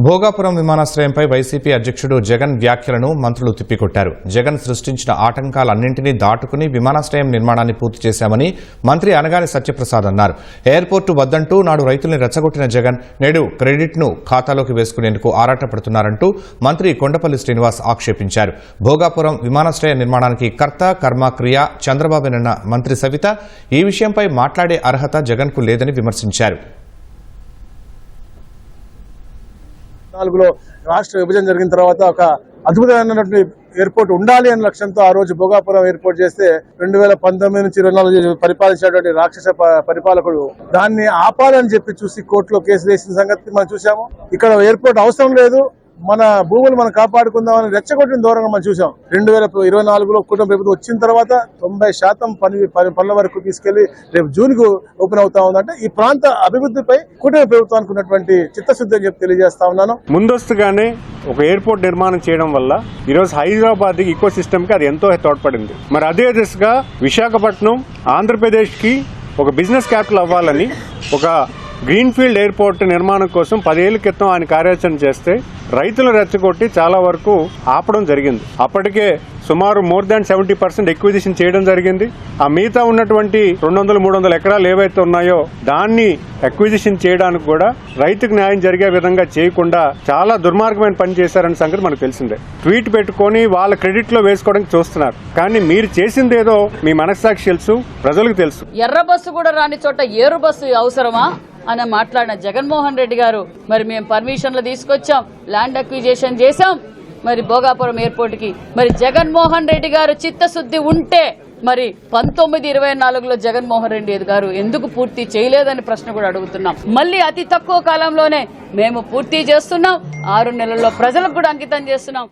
Bhogapuram విమానాశ్రయంపై YCP అధ్యక్షుడు జగన్ వ్యాఖ్యలను మంత్రులు తిప్పికొట్టారు. జగన్ సృష్టించిన ఆటంకాలన్నింటినీ దాటుకుని విమానాశ్రయం నిర్మాణాన్ని పూర్తి చేశామని మంత్రి అనగాని సత్యప్రసాద్ అన్నారు. ఎయిర్పోర్టు వద్దంటూ నాడు రైతుల్ని రెచ్చగొట్టిన జగన్ నేడు క్రెడిట్ను ఖాతాలోకి వేసుకునేందుకు ఆరాటపడుతున్నారంటూ మంత్రి కొండపల్లి శ్రీనివాస్ ఆక్షేపించారు. భోగాపురం విమానాశ్రయ నిర్మాణానికి కర్త కర్మ క్రియ చంద్రబాబునన్న మంత్రి సవిత ఈ విషయంపై మాట్లాడే అర్హత జగన్కు లేదని విమర్శించారు. రాష్ట్ర విభజన జరిగిన తర్వాత ఒక అద్భుతమైనటువంటి ఎయిర్పోర్ట్ ఉండాలి అనే లక్ష్యంతో ఆ రోజు భోగాపురం ఎయిర్పోర్ట్ చేస్తే 2019 నుంచి 2024 పరిపాలించినటువంటి రాక్షస పరిపాలకుడు దాన్ని ఆపాలని చెప్పి చూసి కోర్టులో కేసు వేసిన సంగతి మనం చూసాము. ఇక్కడ ఎయిర్పోర్ట్ అవసరం లేదు, మన భూములు మనం కాపాడుకుందామని రెచ్చగొట్టిన దూరంగా మనం చూసాం. 2024లో కూటమి ప్రభుత్వం వచ్చిన తర్వాత 90% పనుల వరకు తీసుకెళ్లి రేపు జూన్ కు ఓపెన్ అవుతా ఉందంటే ఈ ప్రాంత అభివృద్ధిపై కూటమి ప్రభుత్వానికి ఉన్నటువంటి చిత్తశుద్ధి అని చెప్పి తెలియజేస్తా ఉన్నాను. ముందస్తుగానే ఒక ఎయిర్పోర్ట్ నిర్మాణం చేయడం వల్ల ఈరోజు హైదరాబాద్ ఈకో సిస్టమ్ కి అది ఎంతో తోడ్పడింది. మరి అదే దిశగా విశాఖపట్నం ఆంధ్రప్రదేశ్ కి ఒక బిజినెస్ క్యాపిటల్ అవ్వాలని ఒక గ్రీన్ఫీల్డ్ ఎయిర్పోర్ట్ నిర్మాణం కోసం 10 ఏళ్ల క్రితం ఆయన కార్యాచరణ చేస్తే రైతులు రెచ్చగొట్టి చాలా వరకు ఆపడం జరిగింది. అప్పటికే సుమారు మోర్ దాన్ 70% ఎక్విజిషన్ చేయడం జరిగింది. ఆ మిగతా ఉన్నటువంటి 200-300 ఎకరాలు ఏవైతే ఉన్నాయో దాన్ని ఎక్విజిషన్ చేయడానికి కూడా రైతుకు న్యాయం జరిగే విధంగా చేయకుండా చాలా దుర్మార్గమైన పని చేశారనే సంగతి మనకు తెలిసిందే. ట్వీట్ పెట్టుకుని వాళ్ళ క్రెడిట్ లో వేసుకోవడానికి చూస్తున్నారు. కానీ మీరు చేసిందేదో మీ మనస్సాక్షి తెలుసు, ప్రజలకు తెలుసు. ఎర్ర బస్సు కూడా రాని చోట ఏరు బస్సు అవసరమా అని మాట్లాడిన జగన్మోహన్ రెడ్డి గారు మరి మేము పర్మిషన్లు తీసుకొచ్చాం, ల్యాండ్ అక్విజిషన్ చేశాం మరి భోగాపురం ఎయిర్పోర్ట్ కి. మరి జగన్మోహన్ రెడ్డి గారు చిత్తశుద్ధి ఉంటే మరి 1924లో జగన్మోహన్ రెడ్డి గారు ఎందుకు పూర్తి చేయలేదని ప్రశ్న కూడా అడుగుతున్నాం. మళ్ళీ అతి తక్కువ కాలంలోనే మేము పూర్తి చేస్తున్నాం, 6 నెలల్లో ప్రజలకు కూడా అంకితం చేస్తున్నాం.